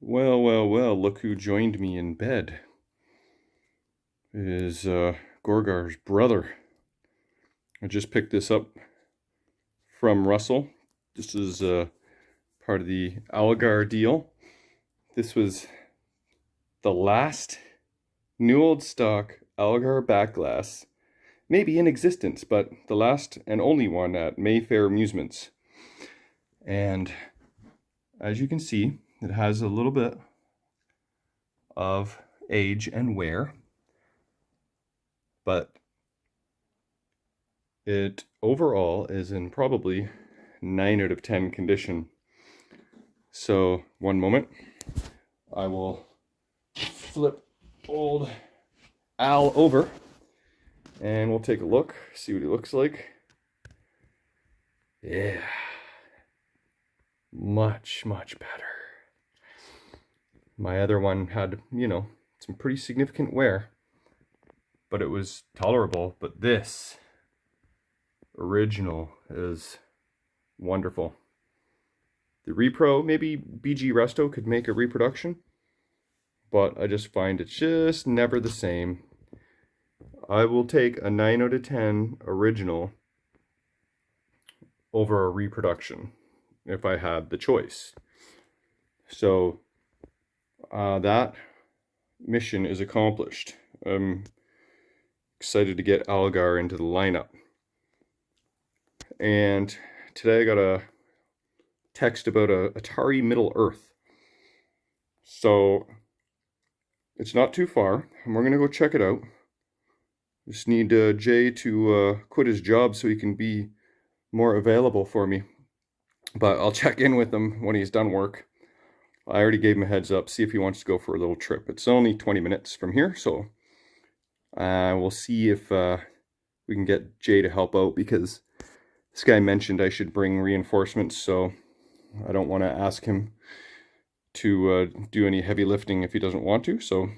Well, well, well, look who joined me in bed. It is Gorgar's brother. I just picked this up from Russell. This is part of the Algar deal. This was the last new old stock Algar backglass, maybe in existence, but the last and only one at Mayfair Amusements. And as you can see, it has a little bit of age and wear, but it overall is in probably 9 out of 10 condition. So one moment, I will flip old Al over and we'll take a look, see what he looks like. Yeah, much better. My other one had, some pretty significant wear, but it was tolerable. But this original is wonderful. The repro, maybe BG Resto could make a reproduction, but I just find it's just never the same. I will take a 9 out of 10 original over a reproduction if I had the choice. So that mission is accomplished. I'm excited to get Algar into the lineup. And today I got a text about a Atari Middle Earth. So it's not too far, and we're gonna go check it out. Just need Jay to quit his job so he can be more available for me. But I'll check in with him when he's done work. I already gave him a heads up, see if he wants to go for a little trip. It's only 20 minutes from here, so we'll see if we can get Jay to help out, because this guy mentioned I should bring reinforcements, so I don't want to ask him to do any heavy lifting if he doesn't want to. So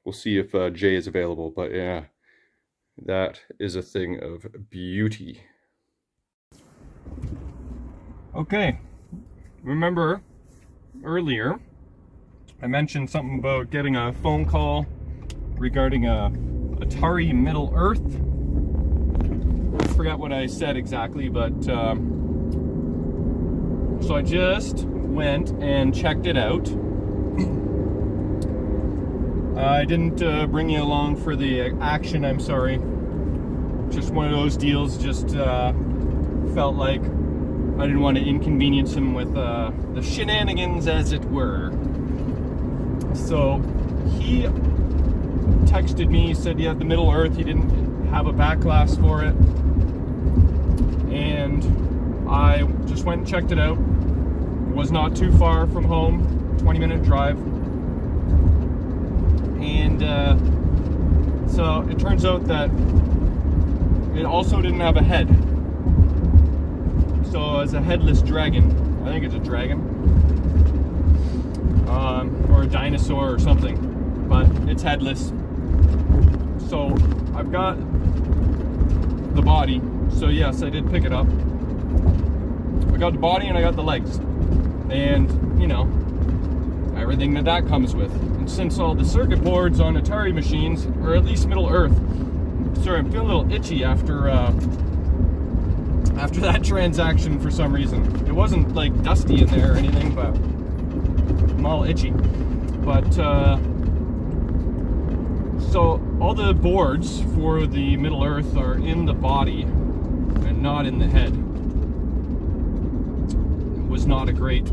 we'll see if Jay is available. But yeah, that is a thing of beauty. Okay, remember earlier I mentioned something about getting a phone call regarding a Atari Middle Earth. I forgot what I said exactly, but so I just went and checked it out. I didn't bring you along for the action, I'm sorry. Just one of those deals, just felt like I didn't want to inconvenience him with the shenanigans, as it were. So he texted me, said he had the Middle Earth, he didn't have a backglass for it. And I just went and checked it out. It was not too far from home, 20-minute drive. And so it turns out that it also didn't have a head. So it's a headless dragon. I think it's a dragon. Or a dinosaur or something. But it's headless. So I've got the body. So yes, I did pick it up. I got the body and I got the legs. And, everything that comes with. And since all the circuit boards on Atari machines, or at least Middle Earth, sorry, I'm feeling a little itchy after that transaction for some reason. It wasn't like dusty in there or anything, but I'm all itchy. But so all the boards for the Middle Earth are in the body and not in the head. It was not a great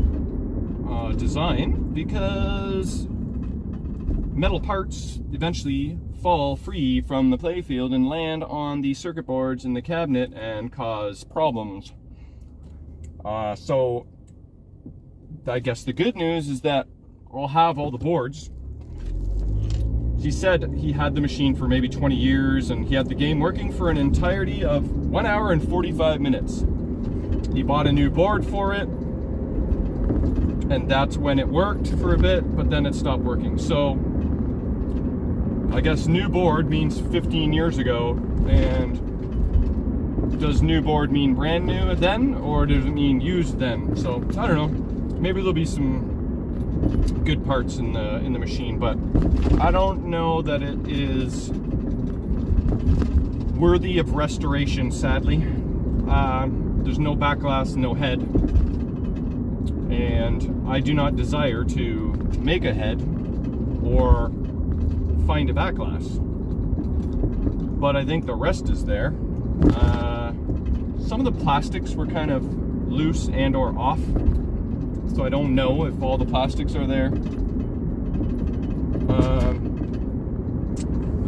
design, because metal parts eventually fall free from the playfield and land on the circuit boards in the cabinet and cause problems. So I guess the good news is that I'll have all the boards. He said he had the machine for maybe 20 years and he had the game working for an entirety of 1 hour and 45 minutes. He bought a new board for it, and that's when it worked for a bit, but then it stopped working. So I guess new board means 15 years ago, and does new board mean brand new then, or does it mean used then? So I don't know, maybe there'll be some good parts in the machine, but I don't know that it is worthy of restoration, sadly. There's no backglass, no head, and I do not desire to make a head or find a backglass. But I think the rest is there. Some of the plastics were kind of loose and or off, so I don't know if all the plastics are there.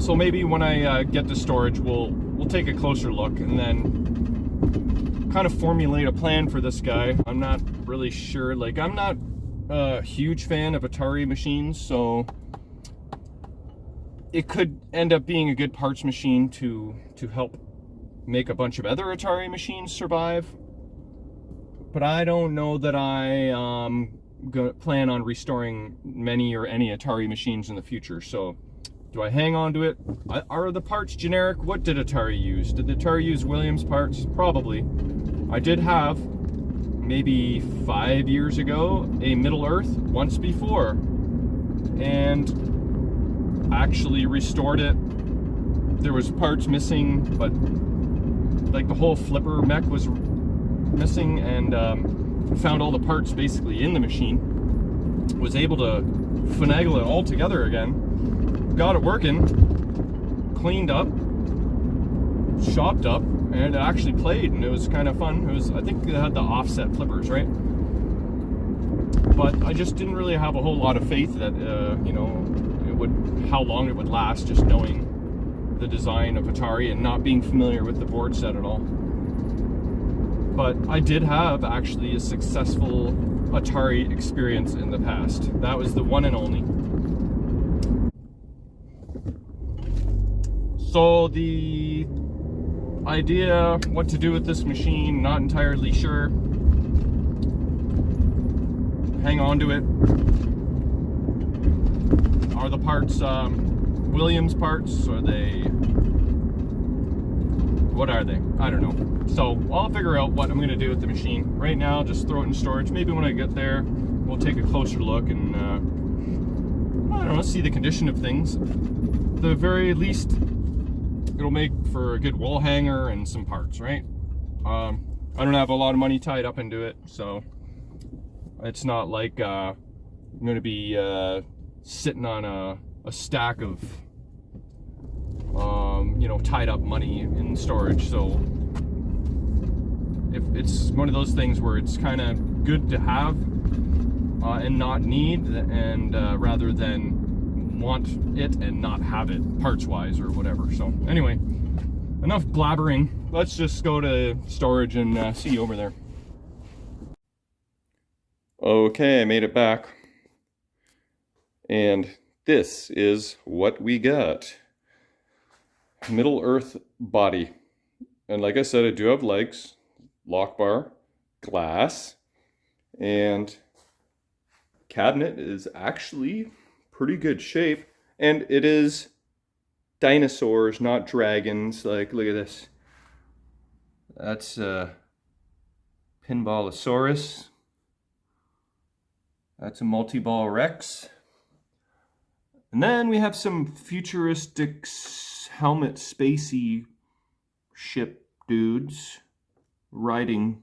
So maybe when I get to storage, we'll take a closer look and then kind of formulate a plan for this guy. I'm not really sure. Like, I'm not a huge fan of Atari machines, so it could end up being a good parts machine to help make a bunch of other Atari machines survive. But I don't know that I plan on restoring many or any Atari machines in the future. So do I hang on to it? Are the parts generic? What did Atari use? Did Atari use Williams parts? Probably. I did have, maybe 5 years ago, a Middle Earth once before, and actually restored it. There was parts missing, but like the whole flipper mech was missing, and found all the parts basically in the machine. Was able to finagle it all together again. Got it working, cleaned up, shopped up, and it actually played, and it was kind of fun. It was, I think it had the offset flippers, right? But I just didn't really have a whole lot of faith that, you know, how long it would last, just knowing the design of Atari and not being familiar with the board set at all. But I did have actually a successful Atari experience in the past. That was the one and only. So the idea, what to do with this machine, not entirely sure. Hang on to it. Are the parts Williams parts? Are they, what are they? I don't know. So I'll figure out what I'm going to do with the machine. Right now, just throw it in storage. Maybe when I get there, we'll take a closer look and I don't know, see the condition of things. At the very least, it'll make for a good wall hanger and some parts, right? I don't have a lot of money tied up into it, so it's not like I'm going to be sitting on a stack of you know, tied up money in storage. So if it's one of those things where it's kind of good to have and not need, and rather than want it and not have it parts wise or whatever. So anyway, enough blabbering. Let's just go to storage and see you over there. Okay, I made it back, and this is what we got. Middle Earth body, and like I said, I do have legs, lock bar, glass, and cabinet is actually pretty good shape, and it is dinosaurs, not dragons. Like, look at this. That's Pinballosaurus. That's a multi-ball Rex. And then we have some futuristic helmet spacey ship dudes riding.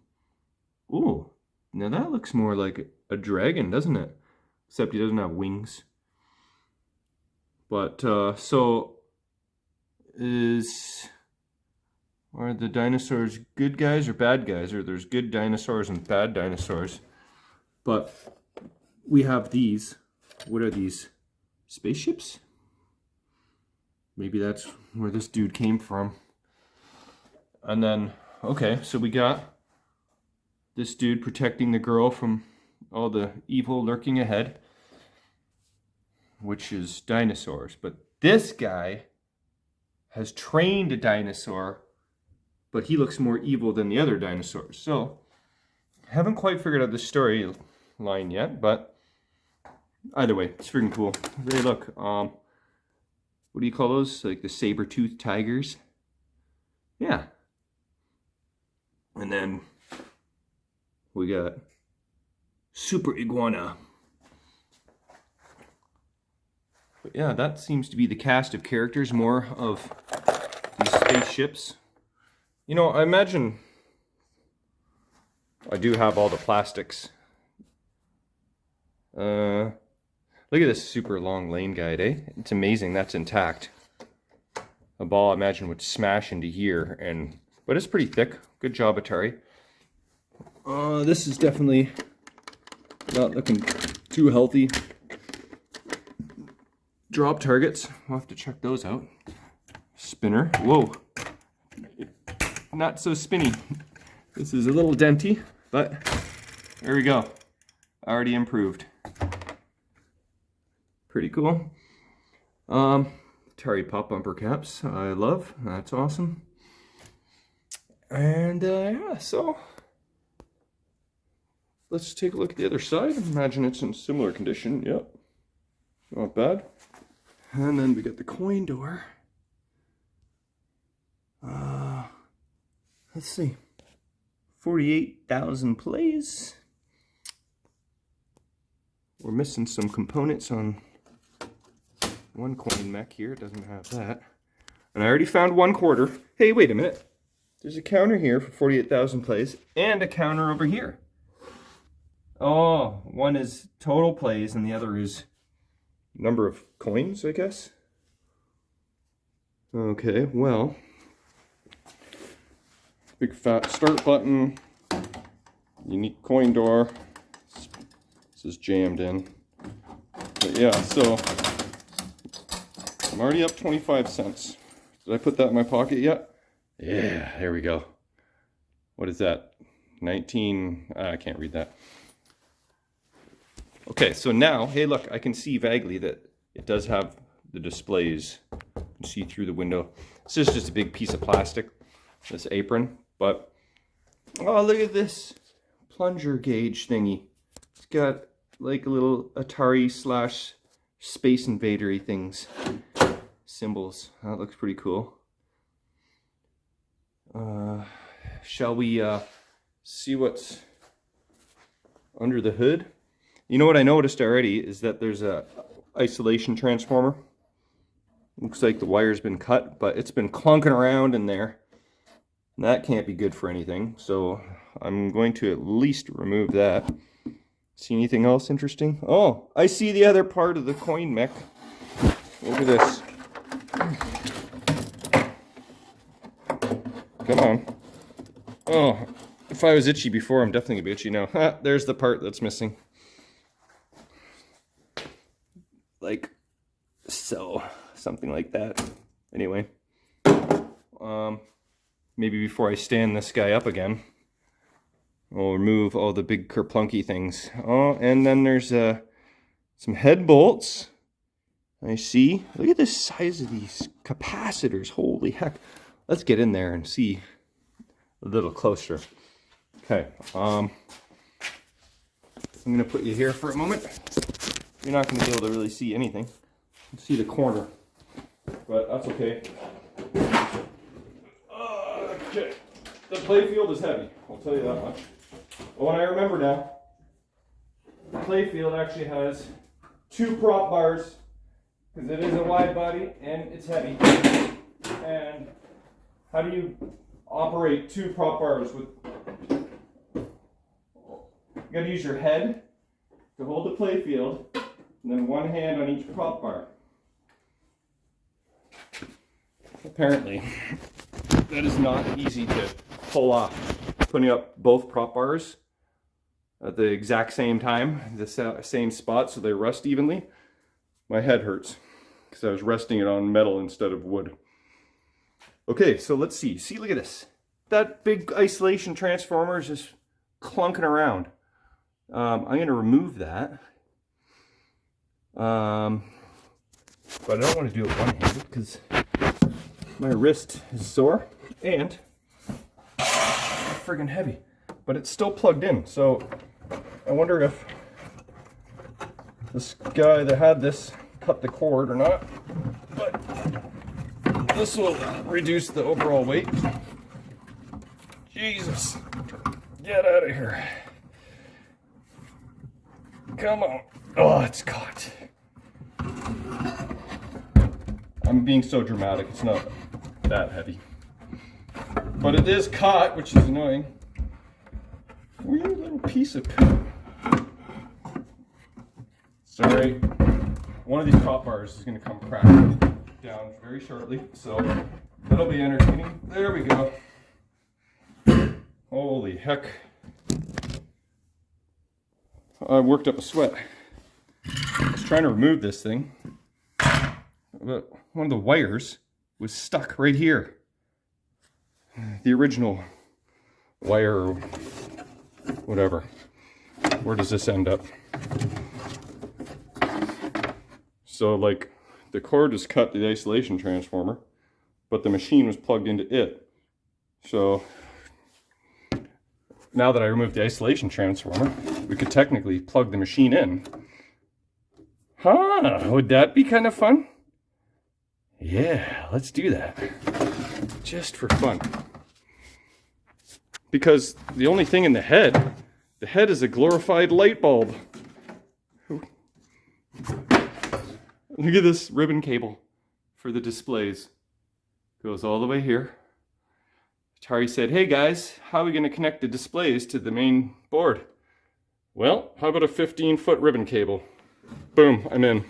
Ooh, now that looks more like a dragon, doesn't it? Except he doesn't have wings. But so are the dinosaurs good guys or bad guys? Or there's good dinosaurs and bad dinosaurs. But we have these. What are these? Spaceships? Maybe that's where this dude came from. And then, okay, so we got this dude protecting the girl from all the evil lurking ahead, which is dinosaurs. But this guy has trained a dinosaur, but he looks more evil than the other dinosaurs. So, haven't quite figured out the storyline yet, but either way, it's freaking cool. Hey, look, what do you call those? Like the saber-toothed tigers? Yeah. And then we got Super Iguana. But yeah, that seems to be the cast of characters, more of these spaceships. You know, I imagine I do have all the plastics. Look at this super long lane guide, eh? It's amazing that's intact. A ball, I imagine, would smash into here, but it's pretty thick. Good job, Atari. This is definitely not looking too healthy. Drop targets, we'll have to check those out. Spinner, whoa. Not so spinny. This is a little denty, but there we go. Already improved. Pretty cool. Atari pop bumper caps, I love. That's awesome. And yeah, so let's take a look at the other side. Imagine it's in similar condition. Yep, not bad. And then we got the coin door. Let's see, 48,000 plays. We're missing some components on one coin mech here. It doesn't have that. And I already found 1/4. Hey, wait a minute. There's a counter here for 48,000 plays and a counter over here. Oh, one is total plays and the other is number of coins, I guess. Okay, well, big fat start button, unique coin door. This is jammed in. But yeah, so I'm already up 25 cents. Did I put that in my pocket yet? Yeah, there we go. What is that? 19, I can't read that. Okay, so now, hey look, I can see vaguely that it does have the displays. You can see through the window. This is just a big piece of plastic, this apron, but oh, look at this plunger gauge thingy. It's got like a little Atari / Space Invader-y things. Symbols. That looks pretty cool. Shall we see what's under the hood? You know what I noticed already is that there's a isolation transformer. Looks like the wire's been cut, but it's been clunking around in there. And that can't be good for anything, so I'm going to at least remove that. See anything else interesting? Oh, I see the other part of the coin mech. Look at this. Come on. Oh, if I was itchy before, I'm definitely gonna be itchy now. Ha, there's the part that's missing. Like so, something like that. Anyway, maybe before I stand this guy up again, I'll remove all the big kerplunky things. Oh, and then there's some head bolts. I see. Look at the size of these capacitors. Holy heck. Let's get in there and see a little closer. Okay. I'm going to put you here for a moment. You're not going to be able to really see anything. You can see the corner, but that's okay. Okay. The playfield is heavy. I'll tell you that much. Oh, and I remember now. The playfield actually has 2 prop bars because it is a wide body and it's heavy. And how do you operate 2 prop bars with? You got to use your head to hold the playfield, and then 1 hand on each prop bar. Apparently, that is not easy to pull off. Putting up both prop bars at the exact same time, the same spot, so they rest evenly. My head hurts because I was resting it on metal instead of wood. Okay, so let's see. See, look at this. That big isolation transformer is just clunking around. I'm going to remove that. But I don't want to do it one-handed because my wrist is sore and friggin' heavy. But it's still plugged in, so I wonder if this guy that had this cut the cord or not. But this will reduce the overall weight. Jesus, get out of here. Come on. Oh, it's caught. I'm being so dramatic. It's not that heavy. But it is caught, which is annoying. Weird little piece of poop. Sorry. One of these pop bars is going to come crashing down very shortly, so that'll be entertaining. There we go. Holy heck. I worked up a sweat. I was trying to remove this thing, but one of the wires was stuck right here. The original wire or whatever. Where does this end up? So like the cord is cut to the isolation transformer, but the machine was plugged into it. So now that I removed the isolation transformer, we could technically plug the machine in. Huh, would that be kind of fun? Yeah, let's do that. Just for fun. Because the only thing in the head is a glorified light bulb. Look at this ribbon cable for the displays. Goes all the way here. Atari said, hey guys, how are we going to connect the displays to the main board? Well, how about a 15-foot ribbon cable? Boom, I'm in.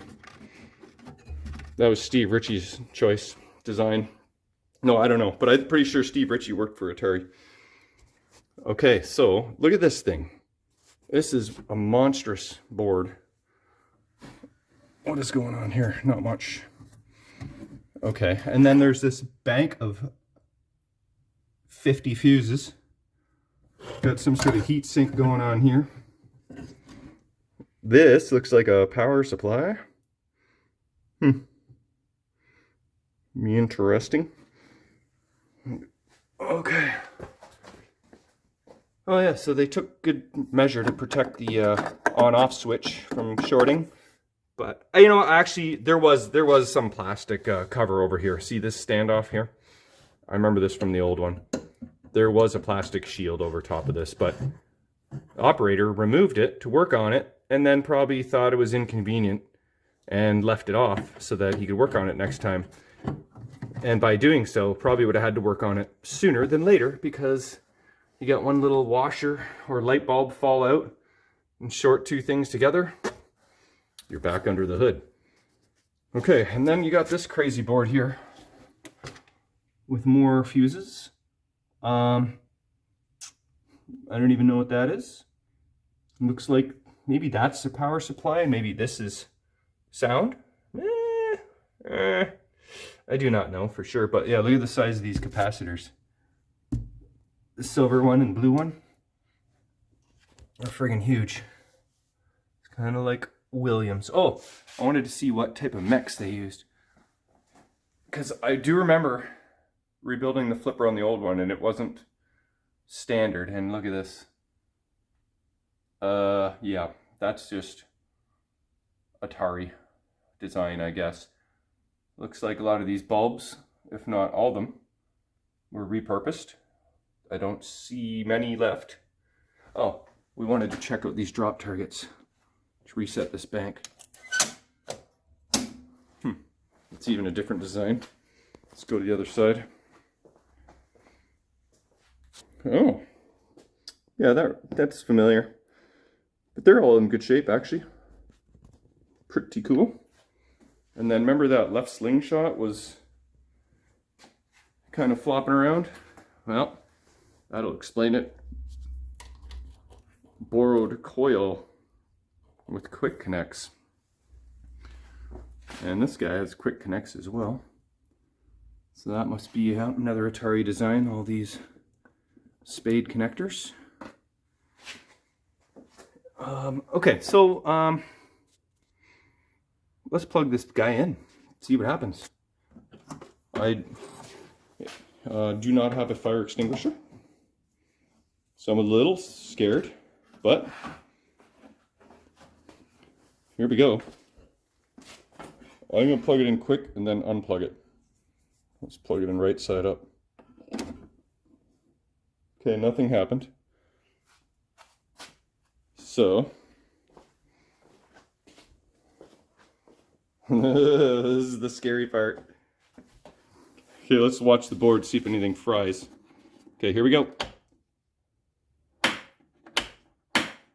That was Steve Ritchie's choice, design. No, I don't know, but I'm pretty sure Steve Ritchie worked for Atari. Okay, so look at this thing. This is a monstrous board. What is going on here? Not much. Okay, and then there's this bank of 50 fuses. Got some sort of heat sink going on here. This looks like a power supply. Interesting. Okay. Oh yeah, so they took good measure to protect the on-off switch from shorting. But, you know, actually, there was some plastic cover over here. See this standoff here? I remember this from the old one. There was a plastic shield over top of this, but the operator removed it to work on it, and then probably thought it was inconvenient and left it off so that he could work on it next time. And by doing so, probably would have had to work on it sooner than later, because you got one little washer or light bulb fall out and short two things together, you're back under the hood. Okay, and then you got this crazy board here with more fuses. I don't even know what that is. Looks like maybe that's the power supply and maybe this is sound. I do not know for sure, but yeah, look at the size of these capacitors. The silver one and blue one are friggin' huge. It's kind of like Williams. Oh, I wanted to see what type of mechs they used, because I do remember rebuilding the flipper on the old one and it wasn't standard. And look at this. Yeah, that's just Atari design, I guess. Looks like a lot of these bulbs, if not all of them, were repurposed. I don't see many left. Oh, we wanted to check out these drop targets to reset this bank. It's even a different design. Let's go to the other side. Oh, yeah, that's familiar. But they're all in good shape, actually. Pretty cool. And then remember that left slingshot was kind of flopping around? Well, that'll explain it. Borrowed coil with quick connects. And this guy has quick connects as well. So that must be another Atari design, all these spade connectors. Okay, so let's plug this guy in, see what happens. I do not have a fire extinguisher, so I'm a little scared, but here we go. I'm going to plug it in quick and then unplug it. Let's plug it in right side up. Okay, nothing happened. So, this is the scary part. Okay, let's watch the board, see if anything fries. Okay, here we go.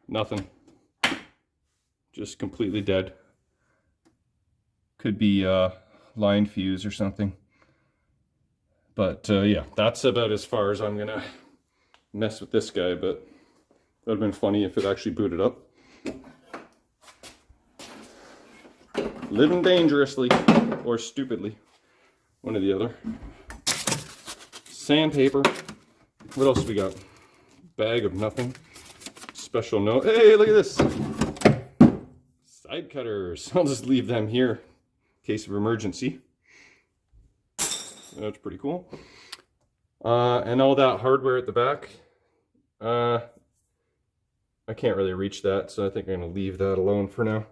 Nothing. Just completely dead. Could be line fuse or something. But yeah, that's about as far as I'm gonna mess with this guy, but that would have been funny if it actually booted up. Living dangerously, or stupidly. One or the other. Sandpaper. What else we got? Bag of nothing. Special note. Hey, look at this! Side cutters. I'll just leave them here in case of emergency. That's pretty cool. And all that hardware at the back. I can't really reach that, so I think I'm going to leave that alone for now.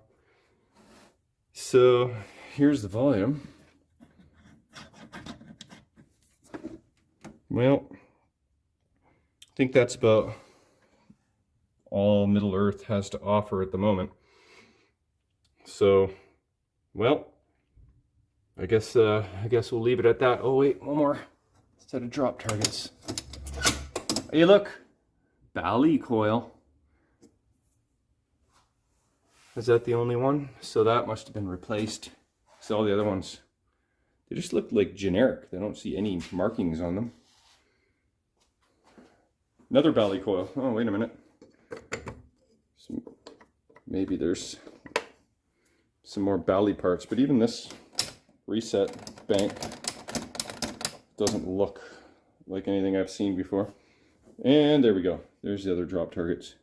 So here's the volume. Well, I think that's about all Middle Earth has to offer at the moment. So, well, I guess we'll leave it at that. Oh wait, one more set of drop targets. Hey, look, Bally coil. Is that the only one? So that must have been replaced. So all the other ones, they just look like generic. They don't see any markings on them. Another Bally coil. Oh, wait a minute. Maybe there's some more Bally parts, but even this reset bank doesn't look like anything I've seen before. And there we go. There's the other drop targets.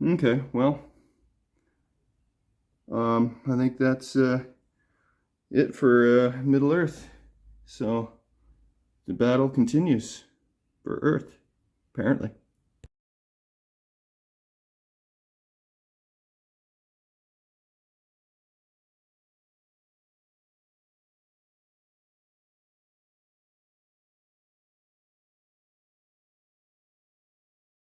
Okay, well, I think that's it for Middle Earth. So the battle continues for Earth, apparently.